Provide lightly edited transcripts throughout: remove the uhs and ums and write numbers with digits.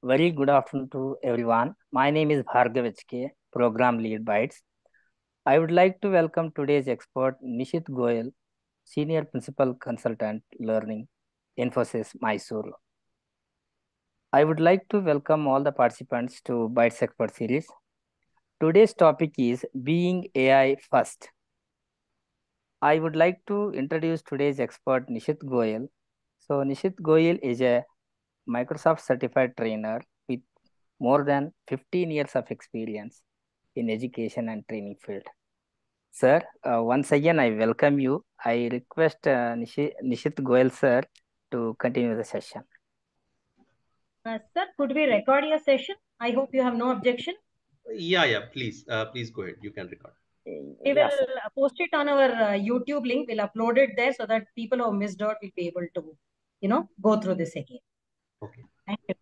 Very good afternoon to everyone. My name is Bhargav HK, Program Lead Bytes. I would like to welcome today's expert Nishit Goel, Senior Principal Consultant Learning, Infosys, Mysore. I would like to welcome all the participants to Bytes Expert Series. Today's topic is Being AI First. I would like to introduce today's expert Nishit Goel. So Nishit Goel is a Microsoft certified trainer with more than 15 years of experience in education and training field. Sir, once again, I welcome you. I request Nishit Goel, sir, to continue the session. Sir, could we record your session? I hope you have no objection. Yeah. Please go ahead. You can record. We Yes, will sir. post it on our YouTube link. We'll upload it there so that people who have missed out will be able to, go through this again. Okay. Thank you.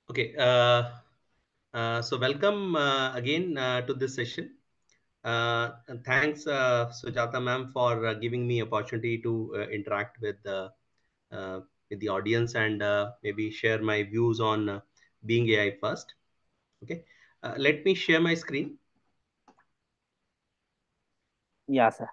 Okay. So welcome again to this session. And thanks, Sujata ma'am, for giving me opportunity to interact with the audience and maybe share my views on being AI first. Okay. Let me share my screen. Yeah, sir.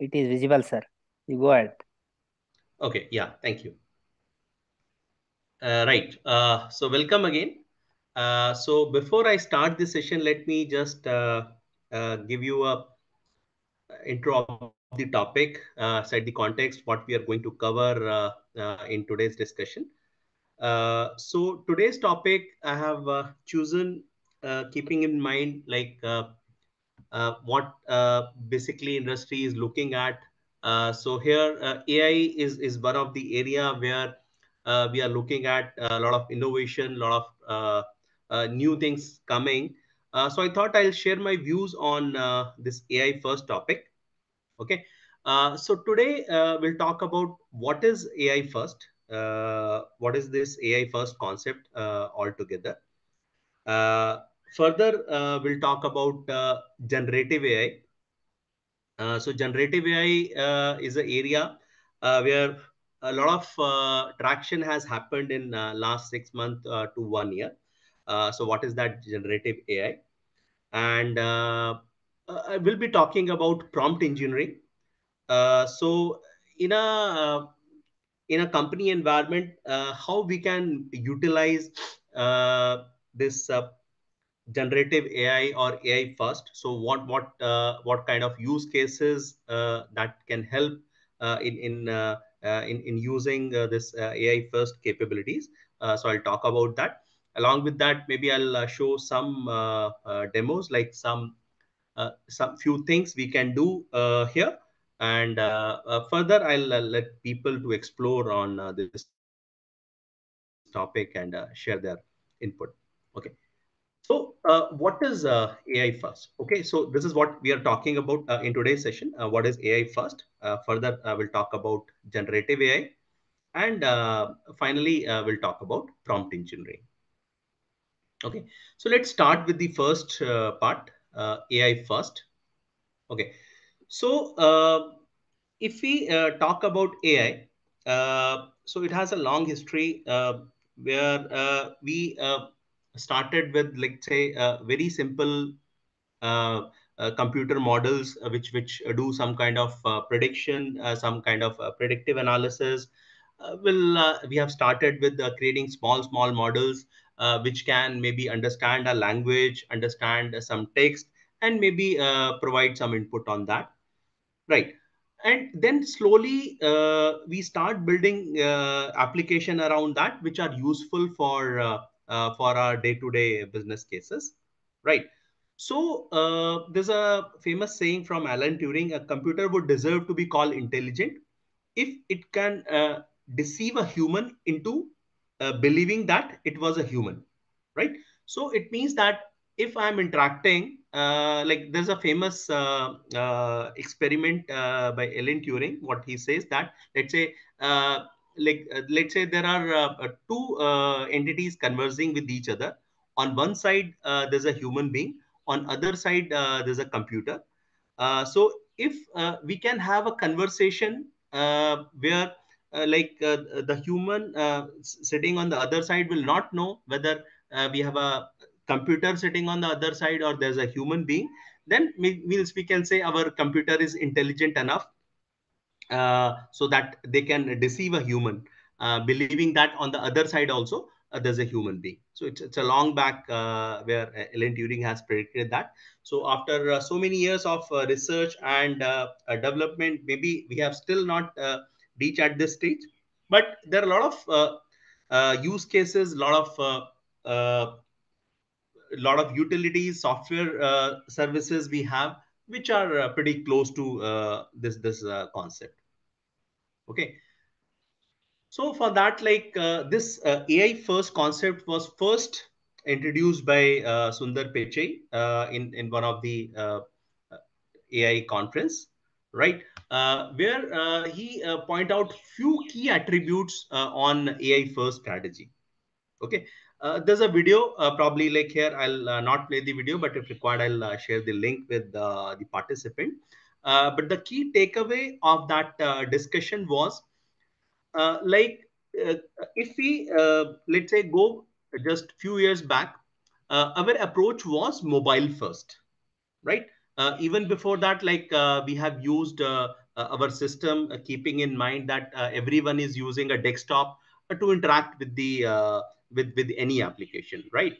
It is visible, sir. You go ahead. Okay. Yeah. Thank you. Right. So welcome again. So before I start this session, let me just give you a intro of the topic, set the context, what we are going to cover in today's discussion. So today's topic I have chosen keeping in mind what basically industry is looking at. So here AI is one of the area where we are looking at a lot of innovation, a lot of new things coming. So I thought I'll share my views on this AI first topic. Okay. So today we'll talk about what is AI first. What is this AI first concept altogether? Uh, Further, we'll talk about generative AI. So generative AI is an area where a lot of traction has happened in last 6 months to 1 year. So what is that generative AI? And I will be talking about prompt engineering. So in a uh, in a company environment, how we can utilize this generative AI or AI first. So what kind of use cases that can help in using this AI first capabilities. So I'll talk about that. Along with that, maybe I'll show some demos, like some few things we can do here, and further I'll let people to explore on this topic and share their input. Okay. So, what is AI first? Okay, so this is what we are talking about in today's session. What is AI first? Further, we'll talk about generative AI, and finally, we'll talk about prompt engineering. Okay, so let's start with the first part, AI first. Okay, so if we talk about AI, so it has a long history where we started with, let's say, very simple uh, computer models which do some kind of prediction, some kind of predictive analysis. We have started with creating small models which can maybe understand a language, understand some text, and maybe provide some input on that, right? And then slowly we start building application around that which are useful for our day-to-day business cases, right? So there's a famous saying from Alan Turing: a computer would deserve to be called intelligent if it can deceive a human into believing that it was a human, right? So it means that if I'm interacting, like there's a famous experiment by Alan Turing. What he says that, let's say, let's say there are two entities conversing with each other. On one side, there's a human being. On other side, there's a computer. So if we can have a conversation where the human sitting on the other side will not know whether we have a computer sitting on the other side or there's a human being, then we can say our computer is intelligent enough so that they can deceive a human, believing that on the other side also there's a human being. So it's a long back where Alan Turing has predicted that. So after so many years of research and development, maybe we have still not reached at this stage, but there are a lot of use cases, uh, lot of utilities, software services we have, which are pretty close to this concept. Okay. So for that, like this AI first concept was first introduced by Sundar Pichai in one of the AI conference, right? Where he point out few key attributes on AI first strategy. Okay. There's a video, probably like here, I'll not play the video, but if required, I'll share the link with the participant. But the key takeaway of that discussion was like uh, if we let's say go just few years back, our approach was mobile first, right? Even before that, like we have used our system, keeping in mind that everyone is using a desktop to interact with the with any application, right?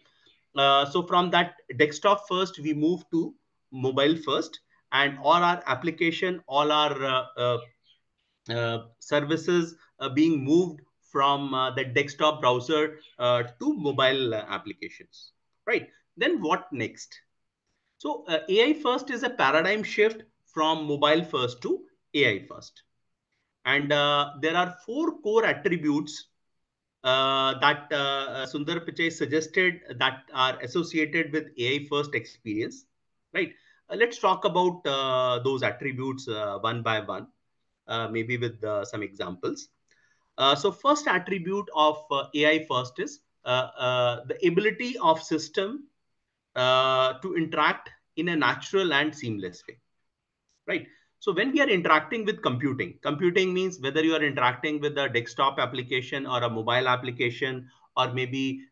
So from that desktop first, we move to mobile first, and all our application, all our services being moved from the desktop browser to mobile applications, right? Then what next? So AI first is a paradigm shift from mobile first to AI first. And there are four core attributes that Sundar Pichai suggested that are associated with AI first experience, right? Let's talk about those attributes one by one, maybe with some examples. So first attribute of AI first is the ability of system to interact in a natural and seamless way, right? So when we are interacting with computing means whether you are interacting with a desktop application or a mobile application, or maybe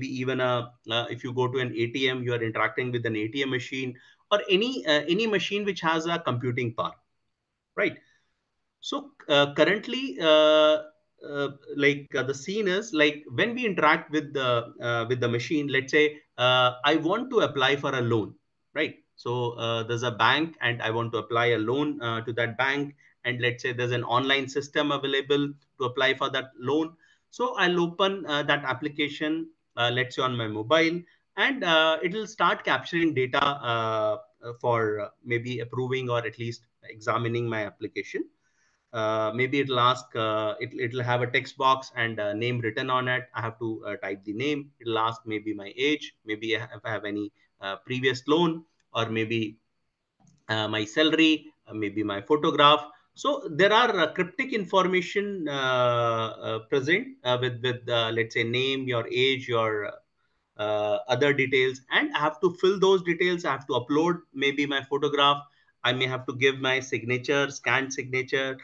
even a if you go to an ATM, you are interacting with an ATM machine, or any machine which has a computing power, right? So currently, the scene is like when we interact with the machine. Let's say I want to apply for a loan, right? So there's a bank, and I want to apply a loan to that bank. And let's say there's an online system available to apply for that loan. So I'll open that application, let's say on my mobile, and it will start capturing data for maybe approving or at least examining my application. Maybe it'll ask, it'll have a text box and a name written on it. I have to type the name. It'll ask maybe my age, maybe if I have any previous loan, or maybe my salary, maybe my photograph. So there are cryptic information present with let's say name, your age, your other details, and I have to fill those details. I have to upload maybe my photograph. I may have to give my signature, scanned signature,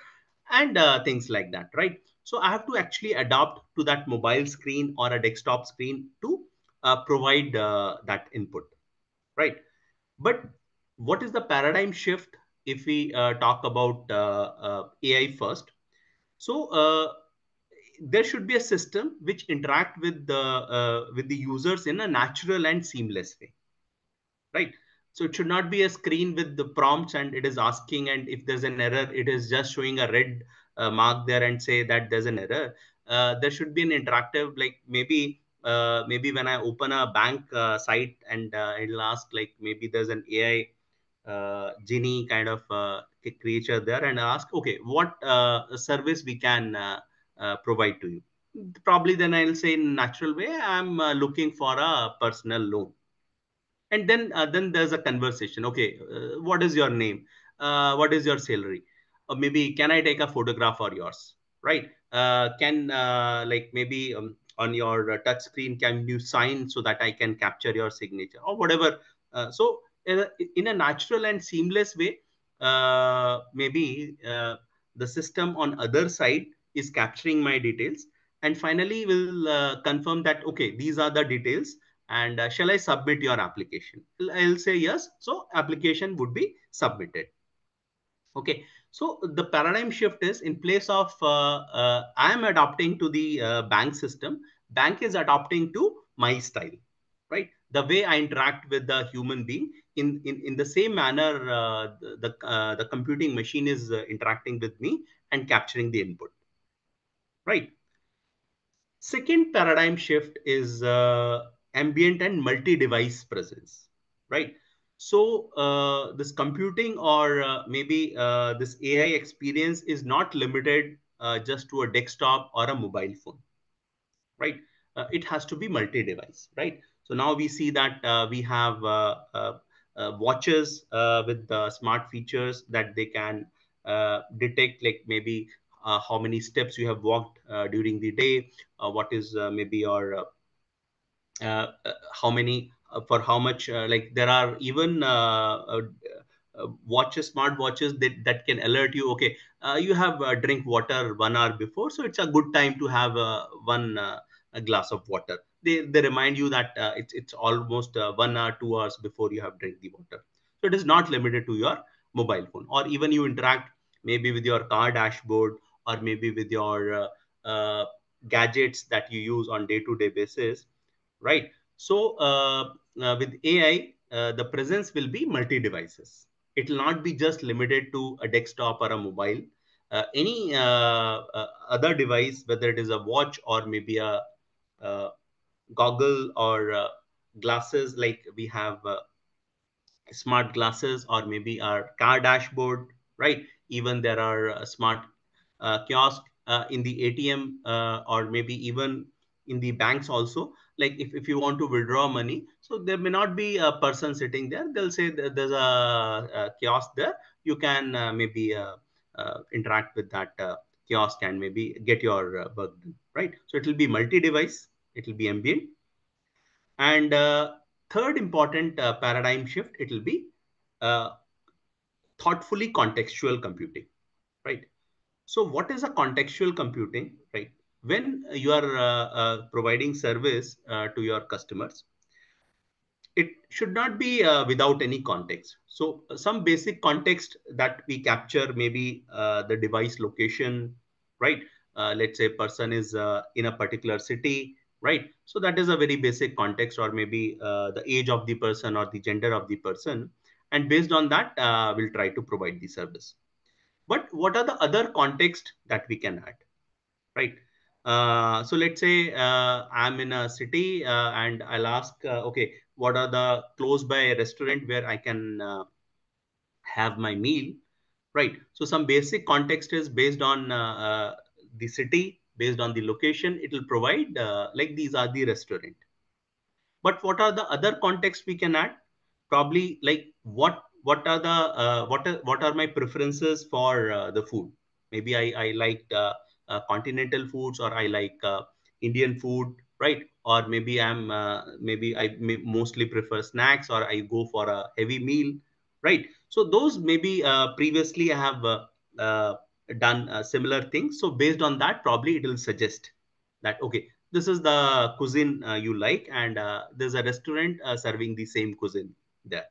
and things like that, right? So I have to actually adapt to that mobile screen or a desktop screen to provide that input, right? But what is the paradigm shift if we talk about AI first? So there should be a system which interact with the users in a natural and seamless way, right? So it should not be a screen with the prompts and it is asking, and if there's an error, it is just showing a red mark there and say that there's an error. There should be an interactive, like maybe when I open a bank site, and it'll ask like maybe there's an AI genie kind of creature there, and ask, okay, what service we can provide to you, Probably then I'll say in natural way, I'm looking for a personal loan. And then there's a conversation. Okay, what is your name? What is your salary? Or maybe can I take a photograph of yours? Right? Can like maybe on your touch screen, can you sign so that I can capture your signature or whatever? So in a natural and seamless way, maybe the system on other side is capturing my details, and finally will confirm that okay, these are the details, and shall I submit your application? I'll say yes. So application would be submitted. Okay. So the paradigm shift is in place of I am adopting to the bank system, bank is adopting to my style, right? The way I interact with the human being in the same manner, the computing machine is interacting with me and capturing the input, right? Second paradigm shift is ambient and multi-device presence, right? So this computing or maybe this AI experience is not limited just to a desktop or a mobile phone, right? It has to be multi-device, right? So now we see that we have watches with smart features that they can detect, like maybe how many steps you have walked during the day, what is maybe your how many for how much like there are even watches, smart watches that can alert you, okay, you have drink water 1 hour before, so it's a good time to have one a glass of water. They remind you that it's almost 1 hour 2 hours before you have drink the water. So it is not limited to your mobile phone, or even you interact maybe with your car dashboard, or maybe with your gadgets that you use on day to day basis, right? So with AI, the presence will be multi devices. It will not be just limited to a desktop or a mobile. Any other device, whether it is a watch or maybe a uh, goggle or glasses, like we have smart glasses or maybe our car dashboard, right? Even there are smart kiosk in the ATM, or maybe even in the banks also. Like if you want to withdraw money, so there may not be a person sitting there. They'll say that there's a kiosk there. You can maybe interact with that kiosk and maybe get your work done, right? So it will be multi-device. It will be ambient. And third important paradigm shift, it will be uh, thoughtfully contextual computing, right? So what is a contextual computing, right? When you are providing service to your customers, it should not be without any context. So some basic context that we capture, maybe the device location, right? Let's say person is in a particular city, right? So that is a very basic context, or maybe the age of the person or the gender of the person. And based on that, we'll try to provide the service. But what are the other context that we can add, right? So let's say I'm in a city and I'll ask, okay, what are the close by restaurant where I can have my meal, right? So some basic context is based on the city, based on the location, it will provide like these are the restaurant. But what are the other contexts we can add? Probably like what are the what are my preferences for the food? Maybe I like continental foods, or I like Indian food, right? Or maybe maybe mostly prefer snacks, or I go for a heavy meal, right? So those maybe previously I have uh, done similar things. So based on that, probably it will suggest that okay, this is the cuisine you like, and there's a restaurant serving the same cuisine there,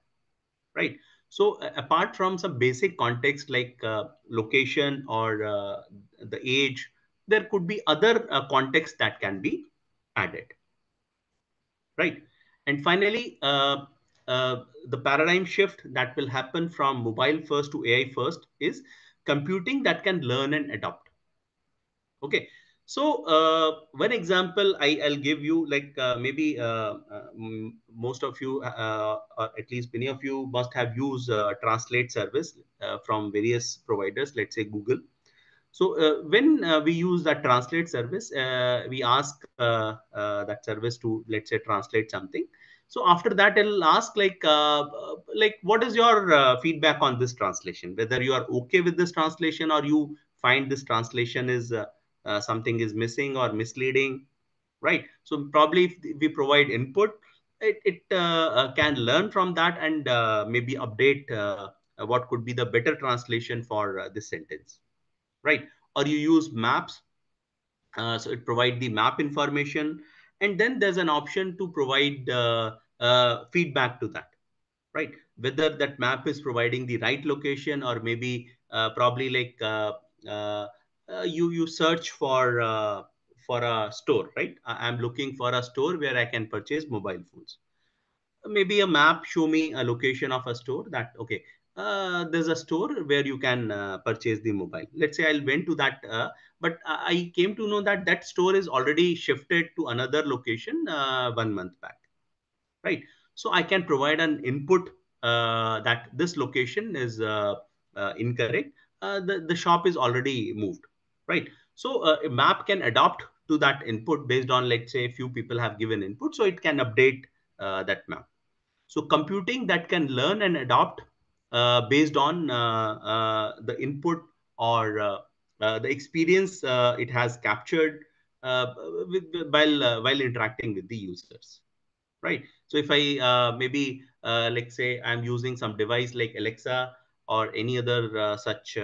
right? So apart from some basic context like location or the age, there could be other context that can be added, right? And finally, the paradigm shift that will happen from mobile first to AI first is computing that can learn and adopt. Okay. So one example I'll give you, like maybe most of you, or at least many of you, must have used translate service from various providers, let's say Google. So when we use that translate service, we ask that service to, let's say, translate something. So after that, it'll ask like what is your feedback on this translation? Whether you are okay with this translation, or you find this translation is something is missing or misleading, right? So probably if we provide input, it can learn from that and maybe update what could be the better translation for this sentence, right? Or you use maps, so it provide the map information, and then there's an option to provide feedback to that, right? Whether that map is providing the right location, or maybe probably uh, you search for a store, right? I'm looking for a store where I can purchase mobile phones. Maybe a map show me a location of a store, that okay, there's a store where you can purchase the mobile. Let's say I went to that, but I came to know that that store is already shifted to another location 1 month back, right? So I can provide an input that this location is incorrect. The shop is already moved, right? So a map can adapt to that input based on, let's say, a few people have given input, so it can update that map. So computing that can learn and adopt based on the input, or the experience it has captured while interacting with the users, right? So if I maybe let's say I'm using some device like Alexa or any other such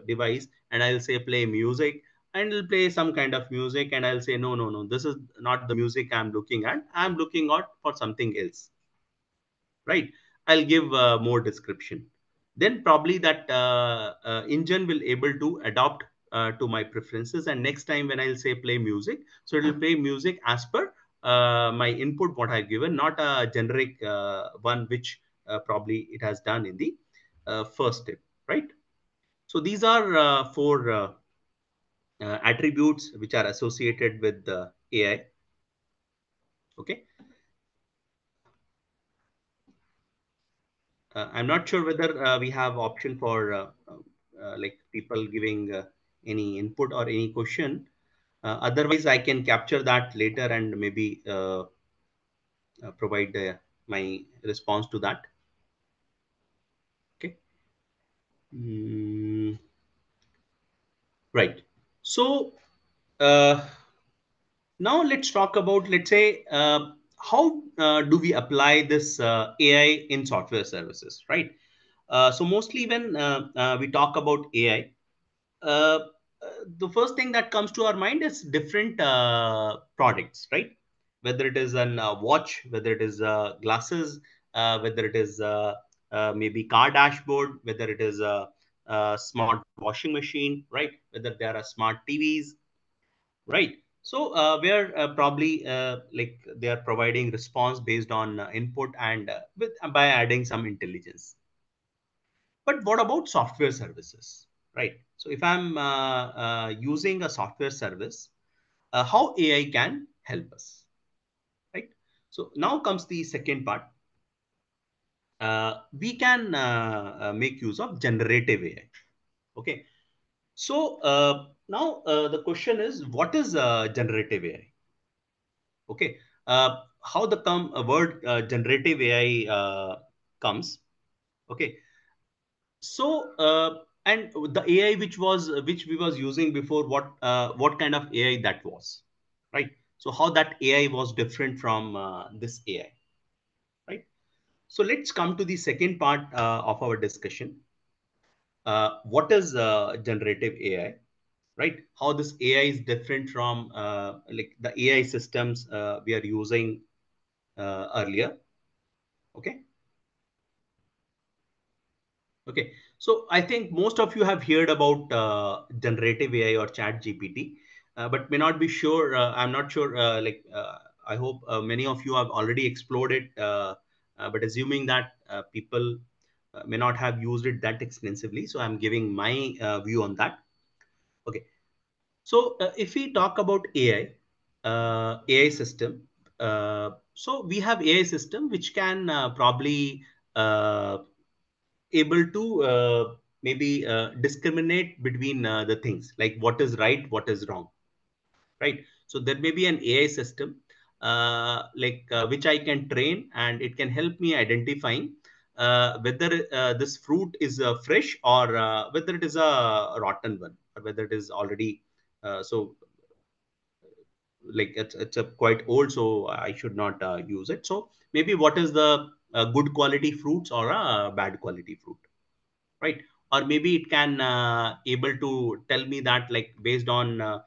device, and I'll say play music, and it'll play some kind of music, and I'll say no, no, no, this is not the music I'm looking at. I'm looking out for something else, right? I'll give more description. Then probably that engine will able to adopt to my preferences, and next time when I'll say play music, so it will play music as per my input what I've given, not a generic one which probably it has done in the first step, right? So these are four attributes which are associated with the AI. Okay. I'm not sure whether we have option for like people giving any input or any question. Otherwise, I can capture that later and maybe provide my response to that. Okay. Mm, right. So uh, now let's talk about, let's say, how do we apply this AI in software services, right? So mostly when we talk about AI, uh, the first thing that comes to our mind is different products, right? Whether it is an watch, whether it is glasses, whether it is maybe car dashboard, whether it is a smart washing machine, right? Whether there are smart TVs, right? So where probably like they are providing response based on input, and with by adding some intelligence. But what about software services, right? So if I'm using a software service, how AI can help us, right? So now comes the second part. We can make use of generative AI. Okay. So now the question is, what is generative AI? Okay. How the word generative AI comes? Okay. So and the AI which we was using before, what kind of AI that was, right? So how that AI was different from this AI, right? So let's come to the second part of our discussion. What is generative AI, right? How this AI is different from like the AI systems we are using earlier. Okay. Okay, so I think most of you have heard about generative AI or Chat GPT, but may not be sure. I'm not sure. I hope many of you have already explored it, but assuming that people may not have used it that extensively, so I'm giving my view on that. Okay, so if we talk about AI, AI system, so we have AI system which can probably uh, able to maybe discriminate between the things, like what is right, what is wrong, right? So there may be an AI system which I can train, and it can help me identifying whether this fruit is fresh, or whether it is a rotten one, or whether it is already so like it's a quite old, so I should not use it. So maybe what is the good quality fruits or a bad quality fruit, right? Or maybe it can able to tell me that, like, based on uh,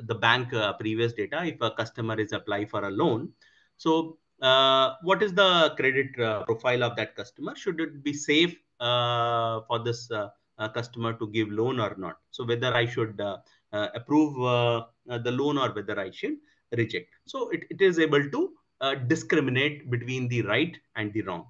the bank previous data, if a customer is apply for a loan, so what is the credit profile of that customer, should it be safe for this customer to give loan or not, so whether I should approve the loan, or whether I should reject. So it is able to discriminate between the right and the wrong,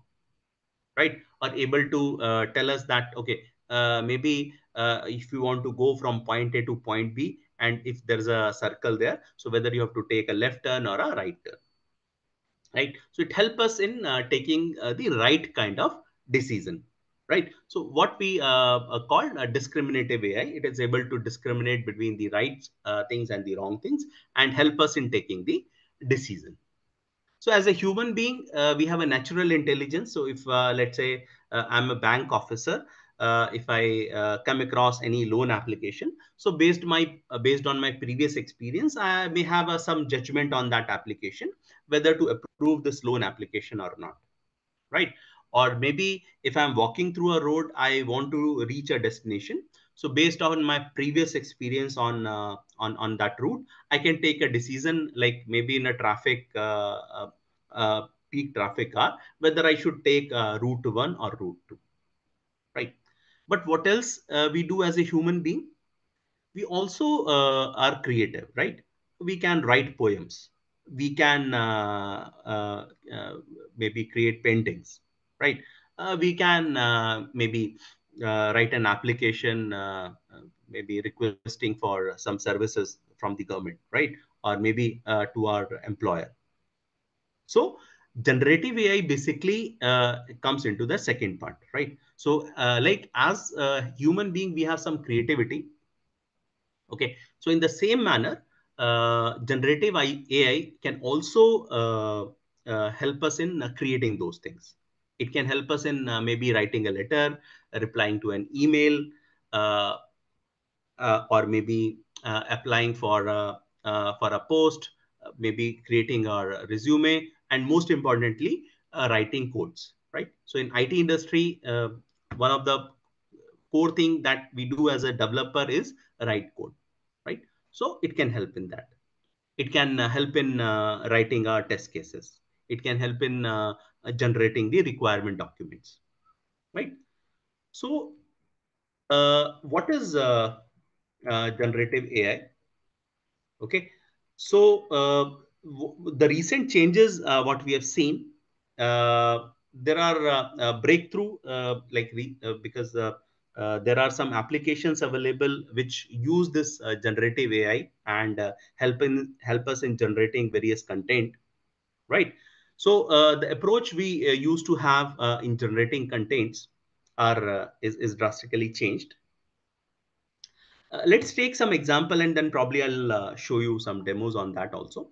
right? Are able to tell us that, okay, maybe if you want to go from point A to point B, and if there's a circle there, so whether you have to take a left turn or a right turn, right? So it helps us in taking the right kind of decision, right? So what we call a discriminative AI, it is able to discriminate between the right things and the wrong things, and help us in taking the decision. So as a human being, we have a natural intelligence. So if let's say I'm a bank officer, if I come across any loan application, so based on my previous experience, I may have some judgment on that application, whether to approve this loan application or not, right? Or maybe if I'm walking through a road, I want to reach a destination. So based on my previous experience on that route, I can take a decision, like maybe in a traffic peak traffic hour, whether I should take route 1 or route 2, right? But what else we do as a human being? We also are creative, right? We can write poems, we can maybe create paintings, right? We can maybe write an application, maybe requesting for some services from the government, right? Or maybe to our employer. So generative AI basically comes into the second part, right? So like as a human being, we have some creativity. Okay, so in the same manner, generative AI can also help us in creating those things. It can help us in maybe writing a letter, replying to an email, uh, or maybe applying for a post, maybe creating our resume, and most importantly, writing codes. Right. So in IT industry, one of the core thing that we do as a developer is write code. Right. So it can help in that. It can help in writing our test cases. It can help in generating the requirement documents. Right. So what is generative AI? Okay, so the recent changes, what we have seen, there are breakthrough, because there are some applications available which use this generative AI, and help us in generating various content, right? So the approach we used to have in generating contents is drastically changed. Let's take some example, and then probably I'll show you some demos on that also.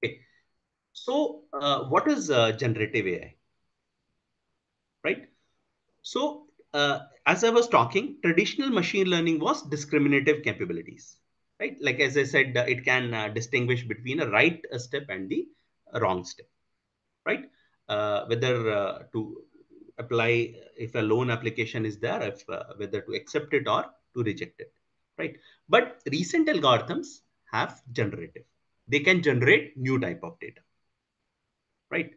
Okay. So what is generative AI, right? So as I was talking, traditional machine learning was discriminative capabilities, right? Like as I said, it can distinguish between a right step and the wrong step, right? Whether to apply, if a loan application is there, if whether to accept it or to reject it, right? But recent algorithms have generative. They can generate new type of data, right?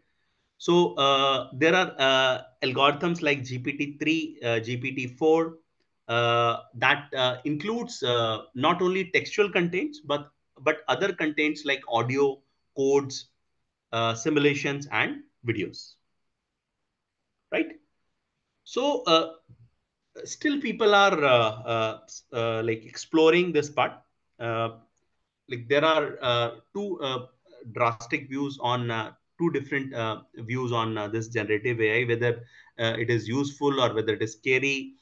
So there are algorithms like GPT-3, GPT-4 that includes not only textual contents, but other contents like audio, codes, simulations, and videos, right? So still people are like exploring this part. Uh, like there are two drastic views on two different views on this generative AI, whether it is useful or whether it is scary.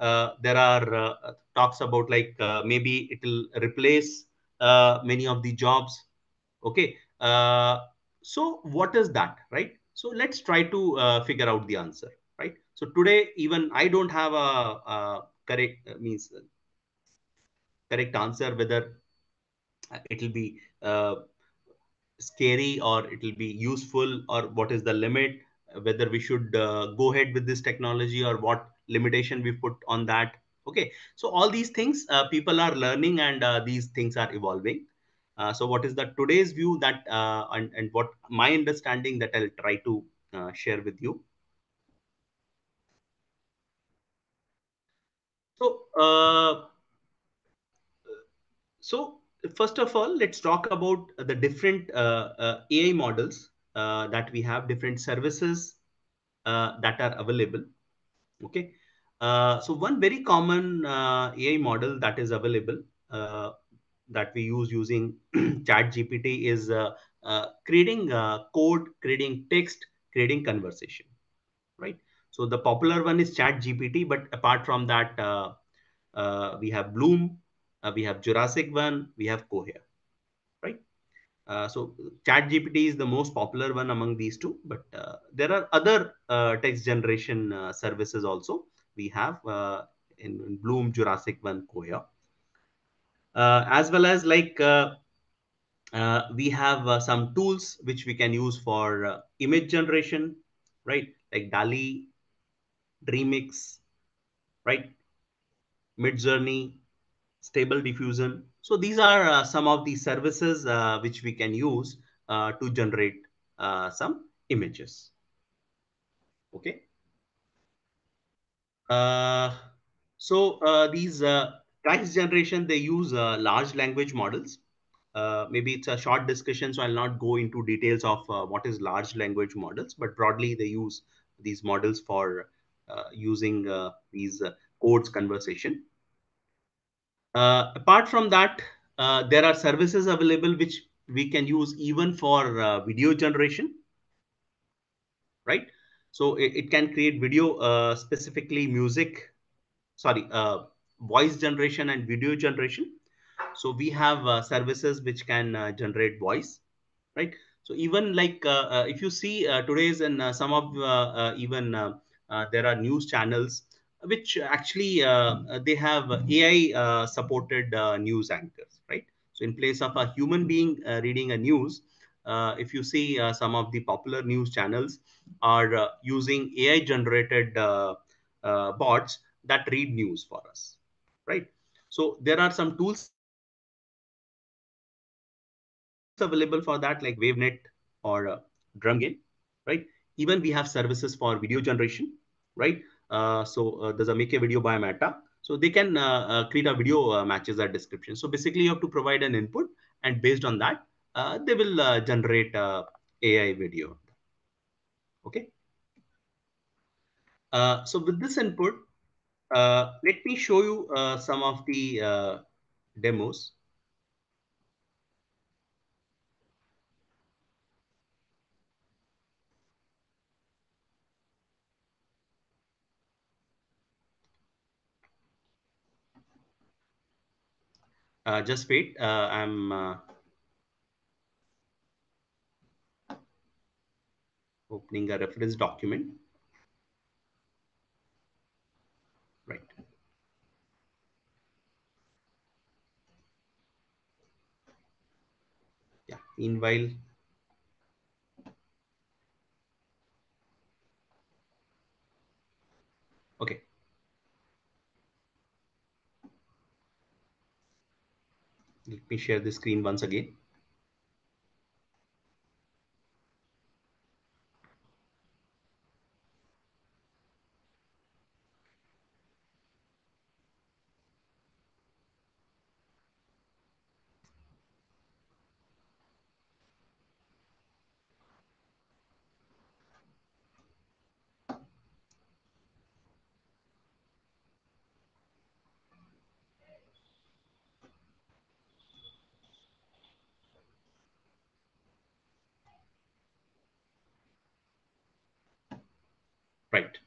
There are talks about like maybe it will replace many of the jobs. Okay. So what is that, right? So let's try to figure out the answer, right? So today, even I don't have a correct means correct answer whether it will be scary or it will be useful or what is the limit, whether we should go ahead with this technology or what limitation we put on that. Okay, so all these things people are learning and these things are evolving. So what is the today's view that and what my understanding that I'll try to share with you. So So first of all, let's talk about the different AI models that we have, different services that are available. Okay. So one very common AI model that is available uh, that we use using Chat GPT is creating code, creating text, creating conversation. Right. So the popular one is Chat GPT, but apart from that, we have Bloom, we have Jurassic one, we have Cohere, right? So Chat GPT is the most popular one among these two, but there are other text generation services also. We have in Bloom, Jurassic one, Cohere, as well as like we have some tools which we can use for image generation, right? Like DALI, Dreamix, right? Midjourney, Stable Diffusion. So these are some of the services which we can use to generate some images. Okay. Uh, so these text generation, they use large language models. Maybe it's a short discussion, so I'll not go into details of what is large language models, but broadly they use these models for using these codes conversation. Apart from that, there are services available which we can use even for video generation, right? So it can create video, specifically music, sorry, voice generation and video generation. So we have services which can generate voice, right? So even like if you see today's and some of even there are news channels which actually they have AI supported news anchors, right? So in place of a human being reading a news, if you see some of the popular news channels are using AI generated bots that read news for us, right? So there are some tools available for that like WaveNet or DrumGin, right? Even we have services for video generation, right? So there's a Make a Video by Meta. So they can create a video matches that description. So basically, you have to provide an input, and based on that, they will generate AI video. Okay. So with this input, let me show you some of the demos. Just wait. I'm opening a reference document. Right. Yeah. Meanwhile, okay. Let me share the screen once again. Right.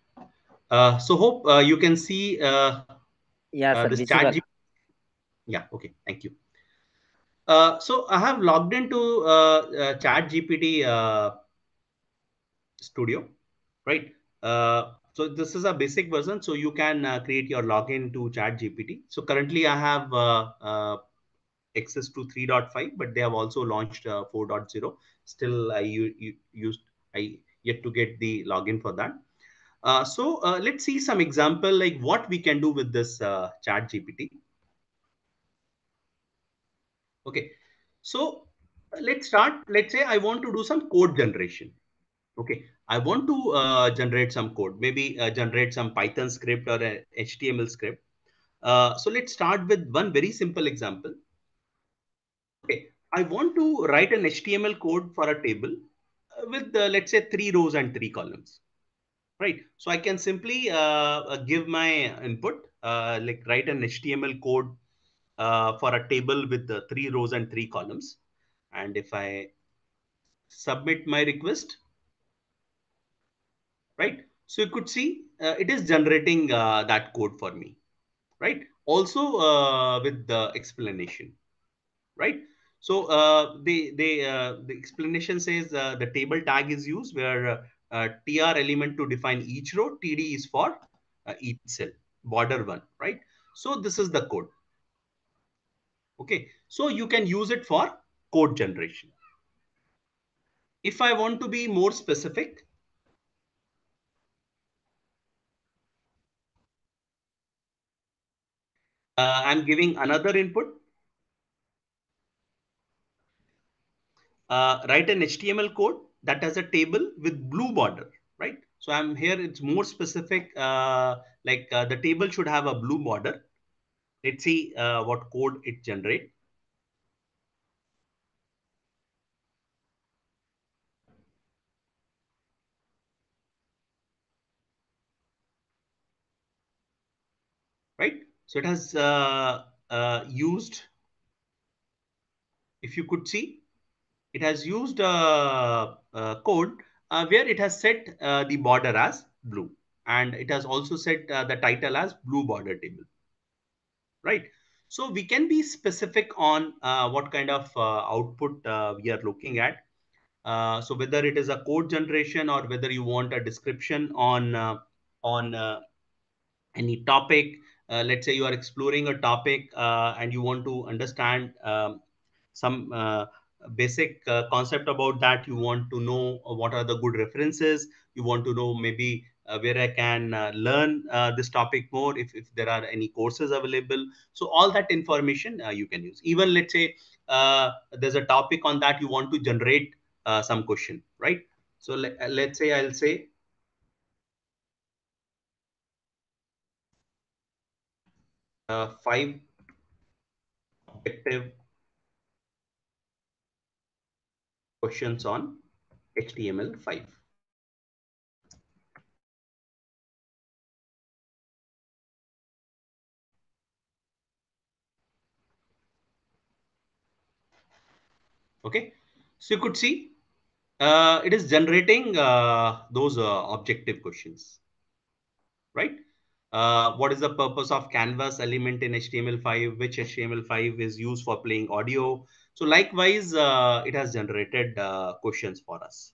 So hope you can see Yeah, sir, this chat. visible. Yeah, okay, thank you. So I have logged into Chat GPT Studio, right? So this is a basic version, so you can create your login to Chat GPT. So currently I have access to 3.5, but they have also launched 4.0. Still, I yet to get the login for that. So let's see some example like what we can do with this Chat GPT. Okay, so let's start. Let's say I want to do some code generation. Okay, I want to generate some code, maybe generate some Python script or a HTML script. So let's start with one very simple example. Okay, I want to write an HTML code for a table with let's say 3 rows and 3 columns. Right. So I can simply give my input, like write an HTML code for a table with 3 rows and 3 columns. And if I submit my request, right? So you could see it is generating that code for me, right? Also with the explanation, right? So the explanation says the table tag is used where tr element to define each row, td is for each cell, border one, right? So this is the code. Okay, so you can use it for code generation. If I want to be more specific, I'm giving another input. Write an HTML code that has a table with blue border, right? So I'm here, it's more specific, like the table should have a blue border. Let's see what code it generates, right? So it has used, if you could see, it has used code where it has set the border as blue. And it has also set the title as blue border table, right? So we can be specific on what kind of output we are looking at. So whether it is a code generation or whether you want a description on any topic. Let's say you are exploring a topic and you want to understand some basic concept about that. You want to know what are the good references. You want to know maybe where I can learn this topic more, if there are any courses available. So all that information you can use. Even let's say there's a topic on that, you want to generate some question, right? So let's say I'll say 5 objective questions on HTML5. Okay, so you could see it is generating those objective questions, right? What is the purpose of canvas element in HTML5? Which HTML5 is used for playing audio? So likewise, it has generated questions for us.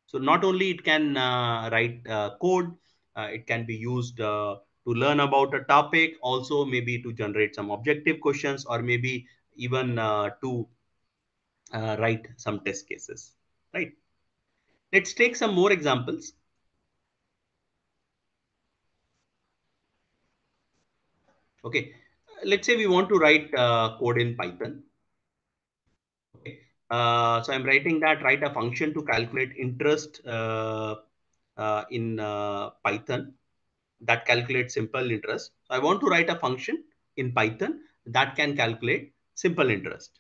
So not only it can write code, it can be used to learn about a topic, also maybe to generate some objective questions, or maybe even to write some test cases, right? Let's take some more examples. Okay, let's say we want to write code in Python. Okay, so I'm writing that write a function to calculate interest in Python that calculates simple interest. So I want to write a function in Python that can calculate simple interest.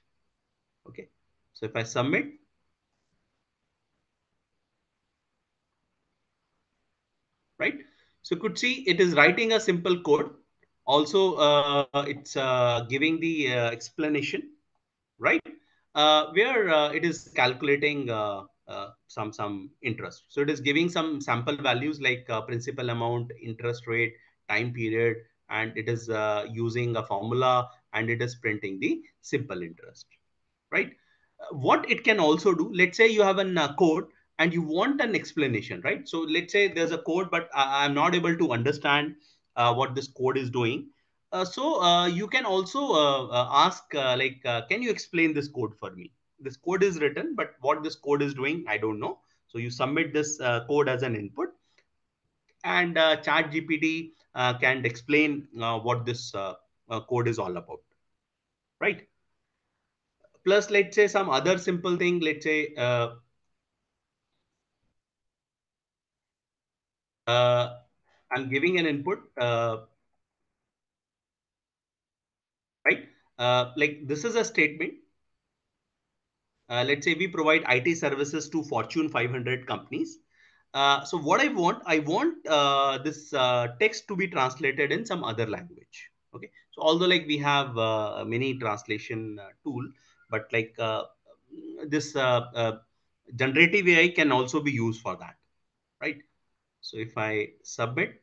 Okay, so if I submit, right? So you could see it is writing a simple code. Also, it's giving the explanation, right? Where it is calculating some interest. So it is giving some sample values like principal amount, interest rate, time period, and it is using a formula, and it is printing the simple interest, right? What it can also do, let's say you have a code and you want an explanation, right? So let's say there's a code, but I'm not able to understand what this code is doing. So you can also ask, can you explain this code for me? This code is written, but what this code is doing, I don't know. So you submit this code as an input, and chat gpt can explain what this code is all about, right? Plus, let's say some other simple thing, let's say uh, I'm giving an input, right? Like this is a statement. Let's say we provide IT services to Fortune 500 companies. So what I want this text to be translated in some other language. Okay. So although like we have many translation tool, but like this generative AI can also be used for that, right? So if I submit,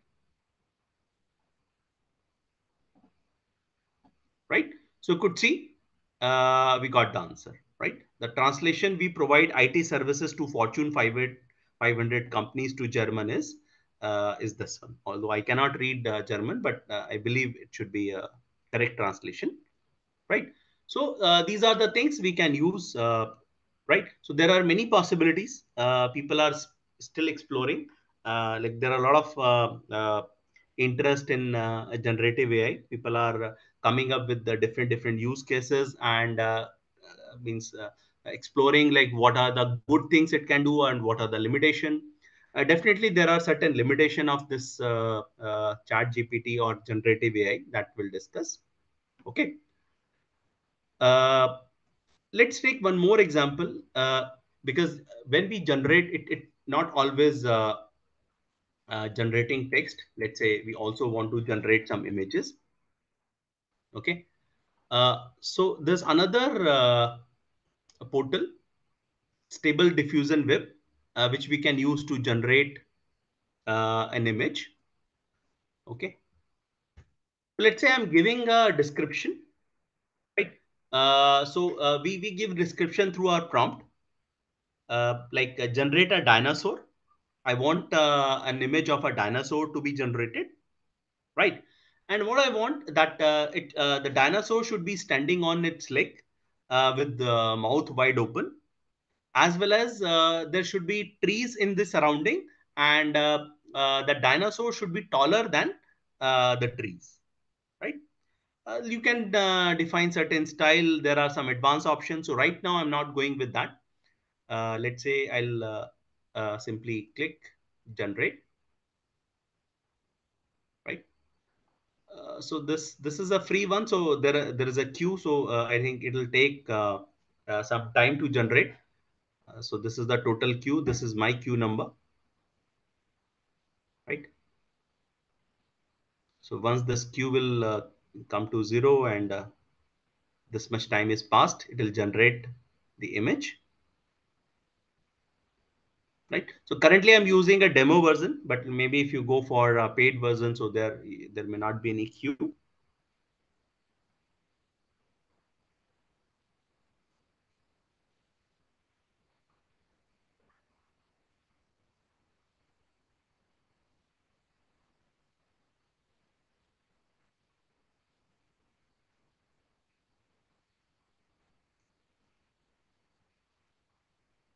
right? So you could see we got the answer, right? The translation, we provide IT services to Fortune 500 companies to German is this one. Although I cannot read German, but I believe it should be a correct translation, right? So these are the things we can use, right? So there are many possibilities. People are still exploring. Like there are a lot of interest in generative AI. People are coming up with the different use cases, and means exploring like what are the good things it can do and what are the limitation. Definitely, there are certain limitation of this Chat GPT or generative AI that we'll discuss. Okay. Uh, let's take one more example, because when we generate it, it not always generating text. Let's say we also want to generate some images. Okay. So there's another portal, Stable Diffusion Web, which we can use to generate an image. Okay. Let's say I'm giving a description, right? So we give description through our prompt, generate a dinosaur. I want an image of a dinosaur to be generated, right? And what I want that the dinosaur should be standing on its leg with the mouth wide open, as well as there should be trees in the surrounding, and the dinosaur should be taller than the trees, right? You can define certain style. There are some advanced options. So right now I'm not going with that. Let's say I'll simply click generate, right? So this is a free one. So there is a queue. So I think it will take some time to generate. So this is the total queue. This is my queue number, right? So once this queue will come to zero, and this much time is passed, it will generate the image, right? So currently I'm using a demo version, but maybe if you go for a paid version, so there may not be any queue.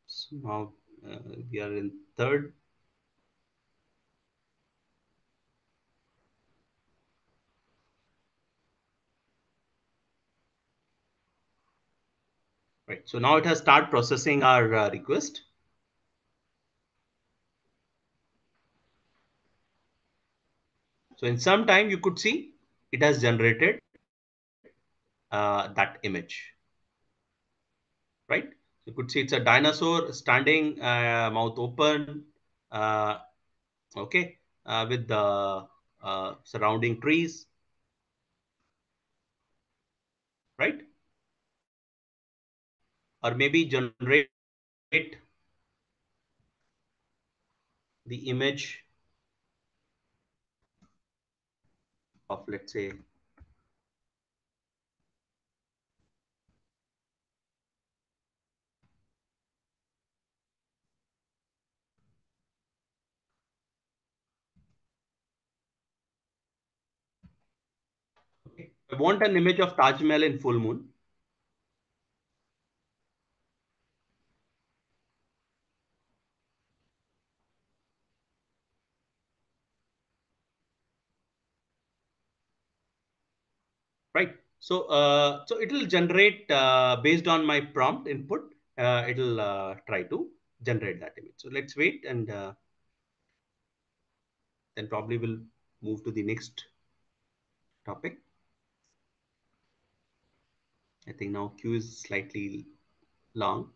So now we are in third. Right. So now it has started processing our request. So in some time, you could see it has generated that image, right? You could see it's a dinosaur standing, mouth open, uh, okay, with the surrounding trees, right? Or maybe generate the image of, let's say, okay, I want an image of Taj Mahal in full moon. Right. So it will generate based on my prompt input. It'll try to generate that image. So let's wait, and then probably we'll move to the next topic. I think now queue is slightly long.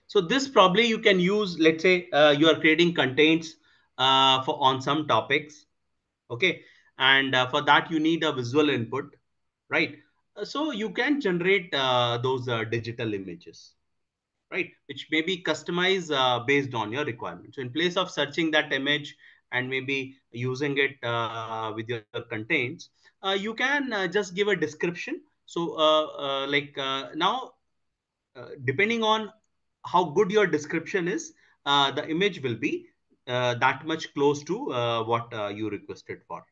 So this probably you can use. Let's say you are creating contents for on some topics. Okay, and for that you need a visual input, right? So you can generate those digital images, right, which may be customized based on your requirement. So in place of searching that image and maybe using it with your contents, you can just give a description. So now depending on how good your description is, the image will be that much close to what you requested for.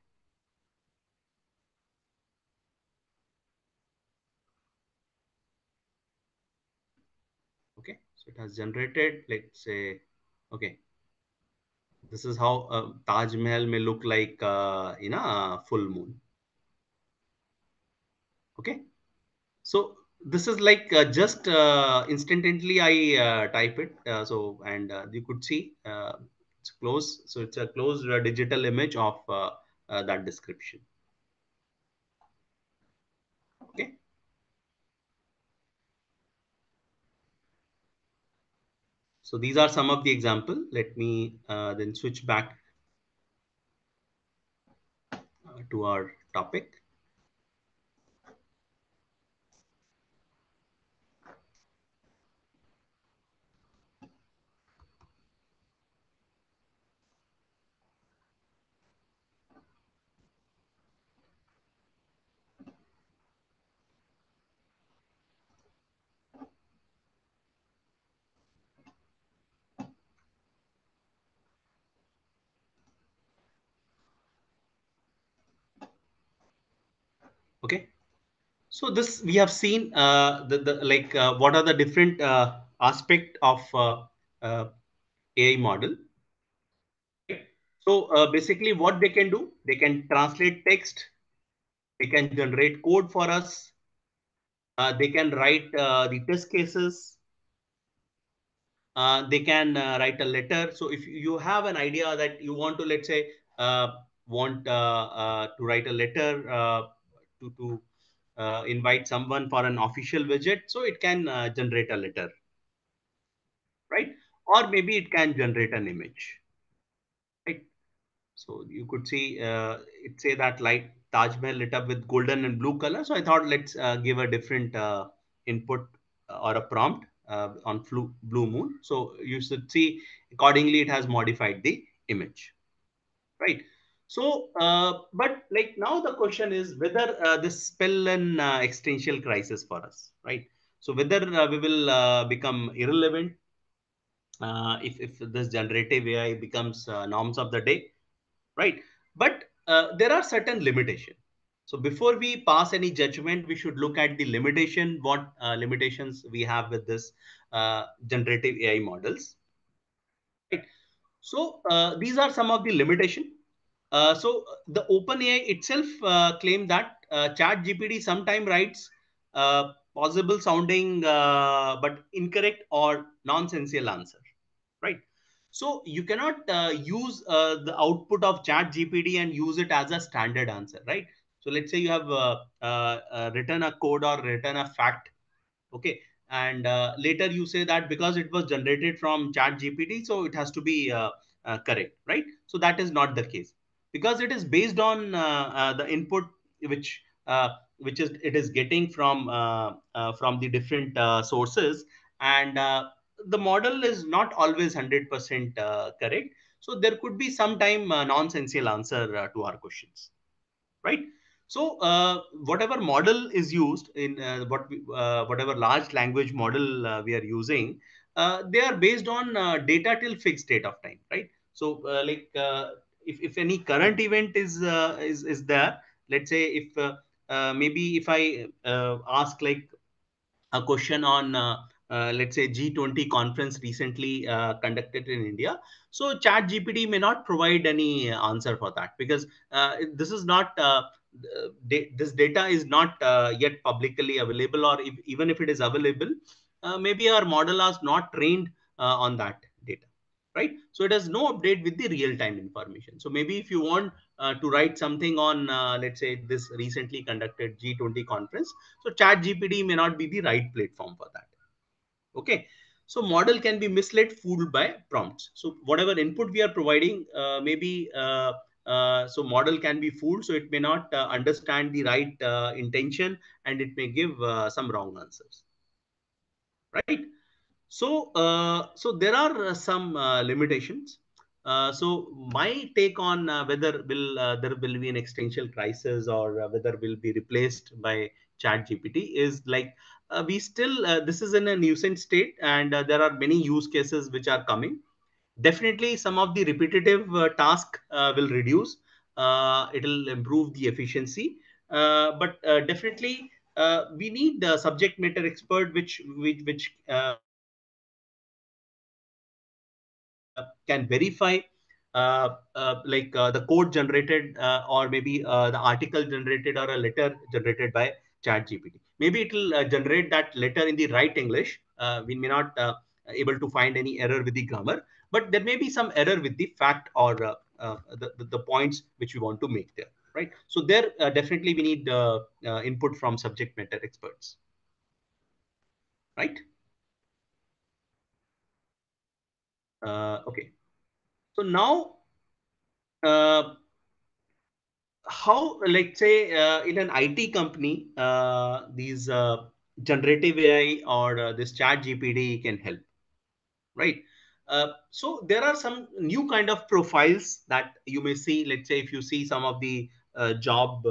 Okay, so it has generated, let's say, okay, this is how Taj Mahal may look like in a full moon. Okay, so this is like just instantly I type it. So and you could see it's close. So it's a closed digital image of that description. Okay. So these are some of the example. Let me then switch back to our topic. Okay. So this we have seen the like what are the different aspect of AI model. So basically, what they can do, they can translate text, they can generate code for us, they can write the test cases, they can write a letter. So if you have an idea that you want to, let's say, want to write a letter to invite someone for an official visit, so it can generate a letter, right? Or maybe it can generate an image, right? So you could see it say that light Taj Mahal lit up with golden and blue color. So I thought let's give a different input or a prompt on blue moon. So you should see accordingly it has modified the image, right? So, but like now the question is whether this spell an existential crisis for us, right? So whether we will become irrelevant if this generative AI becomes norms of the day, right? But there are certain limitations. So before we pass any judgment, we should look at the limitation, what limitations we have with this generative AI models, right? So these are some of the limitation. So the OpenAI itself claimed that Chat GPT sometime writes possible sounding but incorrect or nonsensical answer, right? So you cannot use the output of Chat GPT and use it as a standard answer, right? So let's say you have written a code or written a fact, okay, and later you say that because it was generated from Chat GPT, so it has to be correct, right? So that is not the case, because it is based on the input which which is it is getting from the different sources, and the model is not always 100% correct. So there could be sometime nonsensical answer to our questions, right? So whatever model is used in whatever large language model we are using, they are based on data till fixed date of time, right? So if any current event is there, let's say if maybe if I ask like a question on let's say G20 conference recently conducted in India. So Chat GPT may not provide any answer for that, because this is not this data is not yet publicly available, or even if it is available, maybe our model is not trained on that data, right? So it has no update with the real time information. So maybe if you want to write something on let's say this recently conducted G20 conference, so Chat GPT may not be the right platform for that. Okay. So model can be misled, fooled by prompts. So whatever input we are providing, maybe so model can be fooled, so it may not understand the right intention, and it may give some wrong answers, right? So so there are some limitations. So my take on whether will there will be an existential crisis, or whether will be replaced by Chat GPT is like, we still this is in a nascent state, and there are many use cases which are coming. Definitely some of the repetitive task will reduce. It will improve the efficiency, but definitely we need a subject matter expert which can verify the code generated, or maybe the article generated, or a letter generated by Chat GPT. Maybe it will generate that letter in the right English. We may not able to find any error with the grammar, but there may be some error with the fact, or the points which we want to make there, right? So there definitely we need input from subject matter experts, right? Okay. So now uh, how, let's say in an IT company, these generative AI, or this Chat GPT can help, right? So there are some new kind of profiles that you may see. Let's say if you see some of the job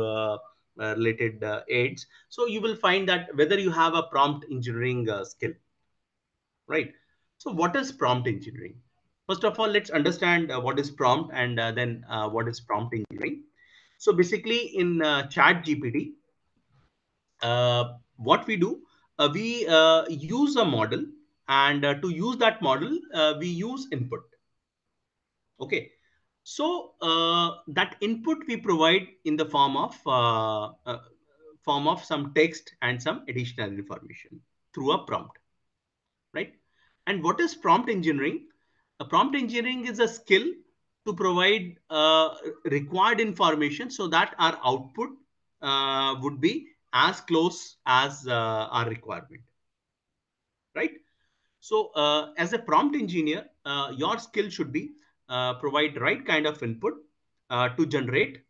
related aids, so you will find that whether you have a prompt engineering skill, right? So what is prompt engineering? First of all, let's understand what is prompt, and then what is prompt engineering. So basically, in Chat GPT, what we do, we use a model, and to use that model, we use input. Okay. So that input we provide in the form of some text and some additional information through a prompt, right? And what is prompt engineering? A prompt engineering is a skill to provide required information, so that our output would be as close as our requirement, right? So as a prompt engineer, your skill should be provide right kind of input to generate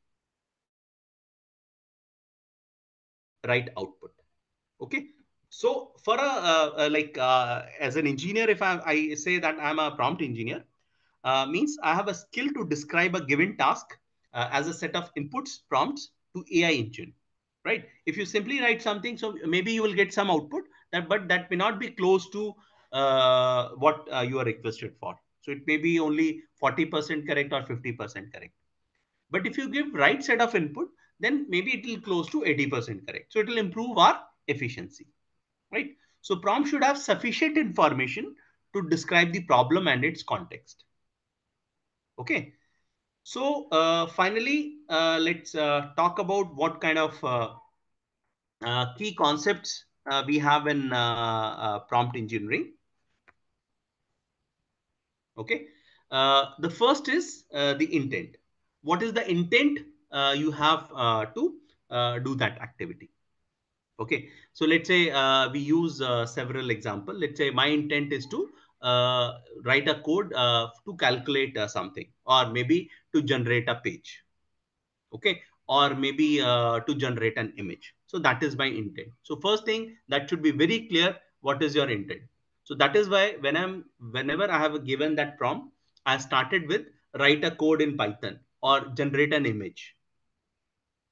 right output. Okay. So for as an engineer, if I say that I'm a prompt engineer, means I have a skill to describe a given task as a set of inputs, prompts to AI engine, right? If you simply write something, so maybe you will get some output, but that may not be close to what you are requested for. So it may be only 40% correct or 50% correct. But if you give right set of input, then maybe it will close to 80% correct. So it will improve our efficiency, right? So prompt should have sufficient information to describe the problem and its context. Okay. So finally, let's talk about what kind of key concepts we have in prompt engineering. Okay. The first is the intent. What is the intent you have to do that activity? Okay. So let's say we use several example. Let's say my intent is to write a code to calculate something, or maybe to generate a page. okay, or maybe to generate an image. So that is my intent. So first thing, that should be very clear, what is your intent. So that is why whenever I have given that prompt, I started with write a code in Python or generate an image,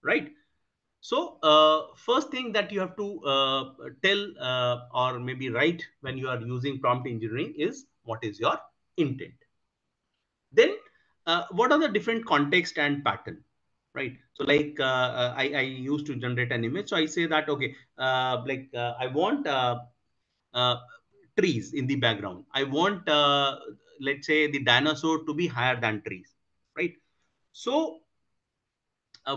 right? So first thing that you have to tell or maybe write when you are using prompt engineering is what is your intent. Then what are the different context and pattern, right? So like I used to generate an image, so I say that okay, I want uh, trees in the background. I want let's say the dinosaur to be higher than trees, right? So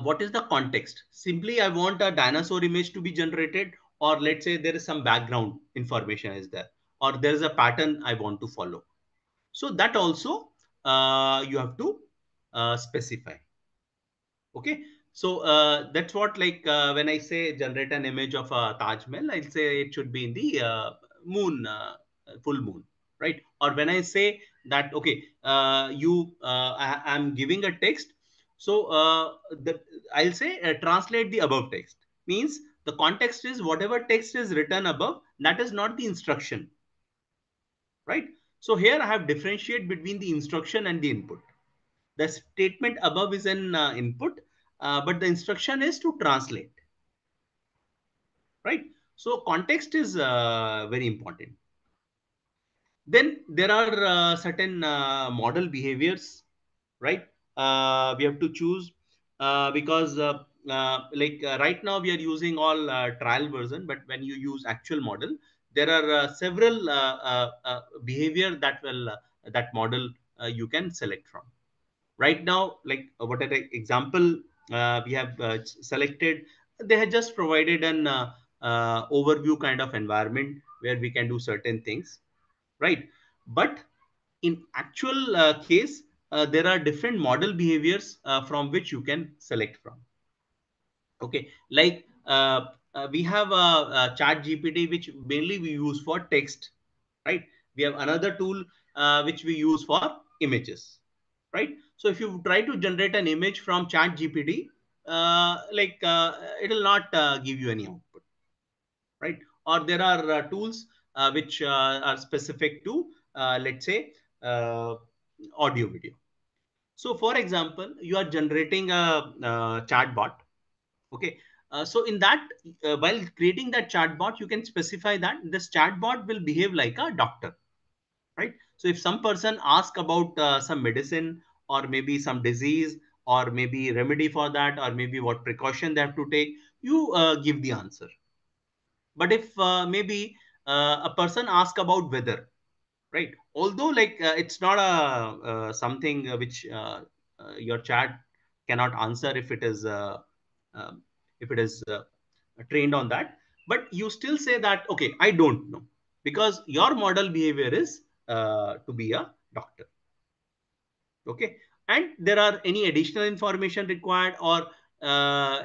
what is the context? Simply I want a dinosaur image to be generated, or let's say there is some background information is there, or there is a pattern I want to follow. So that also you have to specify. Okay. So that's what, like when I say generate an image of a Taj Mahal, I'll say it should be in the moon, full moon, right? Or when I say that okay, I'm giving a text, so the I'll say translate the above text. Means the context is whatever text is written above, that is not the instruction, right? So here I have differentiate between the instruction and the input. The statement above is an input, but the instruction is to translate, right? So context is very important. Then there are certain model behaviors, right? We have to choose because right now we are using all trial version, but when you use actual model, there are several behavior that will that model you can select from. Right now, like what are the example we have selected, they have just provided an overview kind of environment where we can do certain things, right? But in actual case, there are different model behaviors from which you can select from. Okay, like we have a chat gpt which mainly we use for text, right? We have another tool which we use for images, right? So if you try to generate an image from chat gpt, it will not give you any output, right? Or there are tools which are specific to let's say uh, audio video. So for example, you are generating a chat bot. Okay. So in that, while creating that chatbot, you can specify that this chatbot will behave like a doctor, right? So if some person asks about some medicine or maybe some disease or maybe remedy for that or maybe what precaution they have to take, you give the answer. But if maybe a person asks about weather, right? Although like it's not a something which your chat cannot answer um, if it is trained on that, but you still say that okay, I don't know, because your model behavior is to be a doctor. Okay. And there are any additional information required or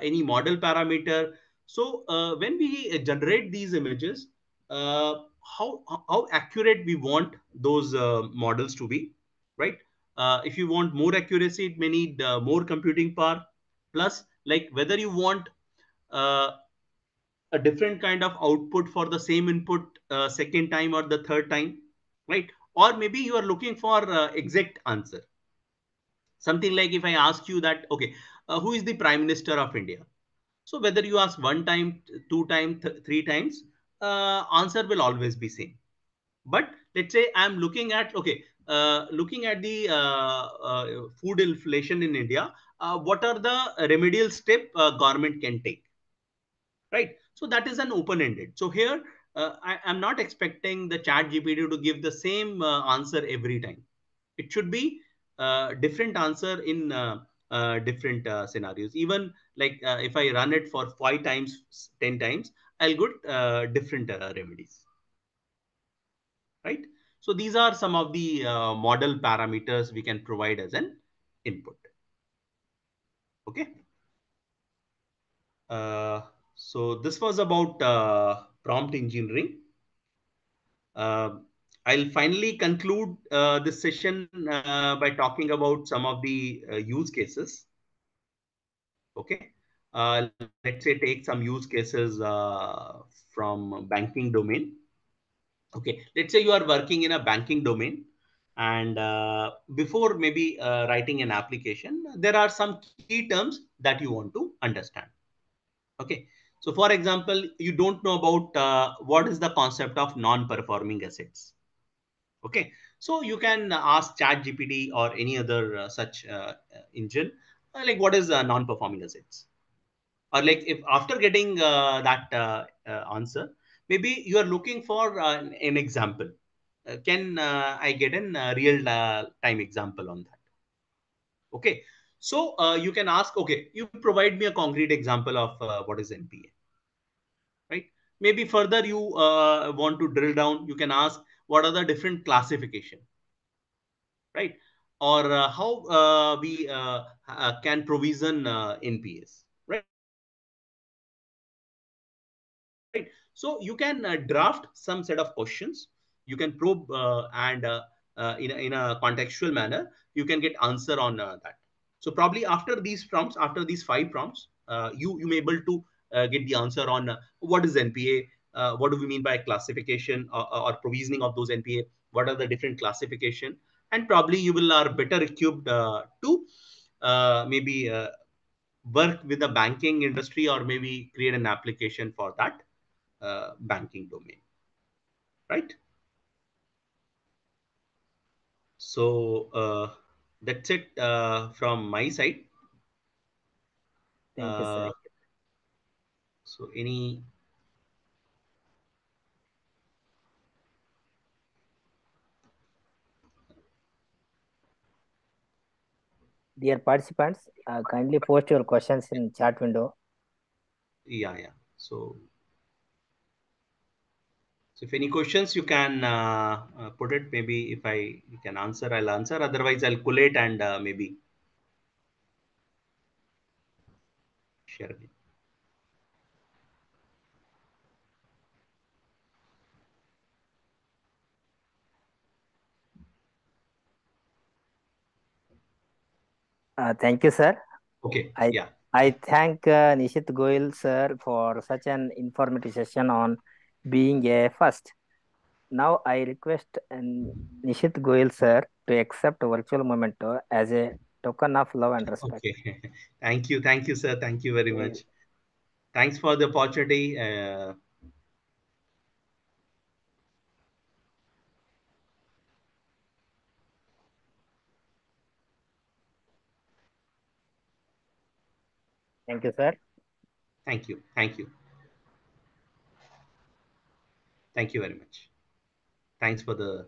any model parameter. So when we generate these images, uh, how accurate we want those models to be, right? If you want more accuracy, it may need more computing power. Plus, like whether you want uh, a different kind of output for the same input second time or the third time, right? Or maybe you are looking for exact answer. Something like if I ask you that okay, who is the prime minister of India, so whether you ask one time, two time, three times, answer will always be same. But let's say I'm looking at okay, looking at the food inflation in India, what are the remedial step government can take, right? So that is an open ended. So here I am not expecting the chat gpt to give the same answer every time. It should be different answer in different scenarios. Even like if I run it for 5 times, 10 times, I'll get different remedies, right? So these are some of the model parameters we can provide as an input. Okay. uh, so this was about prompt engineering. uh, I'll finally conclude this session by talking about some of the use cases. Okay, let's say take some use cases from banking domain. Okay, let's say you are working in a banking domain, and before maybe writing an application, there are some key terms that you want to understand. Okay, so for example, you don't know about what is the concept of non-performing assets. Okay, so you can ask chat gpt or any other such engine, like what is non-performing assets, or like if after getting that answer, maybe you are looking for an example. Can I get an real time example on that? Okay, so you can ask, okay, you provide me a concrete example of what is npa, right? Maybe further you want to drill down, you can ask what are the different classification, right? Or how we can provision npas, right? So you can draft some set of questions, you can probe and in a contextual manner, you can get answer on that. So probably after these prompts, after these five prompts, you may able to get the answer on what is npa, what do we mean by classification or provisioning of those npa, what are the different classification, and probably you will are better equipped to maybe work with the banking industry or maybe create an application for that banking domain, right? So that's it from my side. Thank you, sir. uh, so any Dear participants, kindly post your questions in chat window. yeah, so if any questions you can put it, maybe if I you can answer, I'll answer, otherwise I'll collate and maybe share it. Thank you, sir. Okay, I yeah. I thank Nishit Goel sir for such an informative session on being a first. Now I request Nishit Goel sir to accept virtual memento as a token of love and respect. Okay. Thank you, sir. Thank you very Eh, much. Thanks for the opportunity. Thank you, sir. Thank you. Thank you. Thank you very much. Thanks for the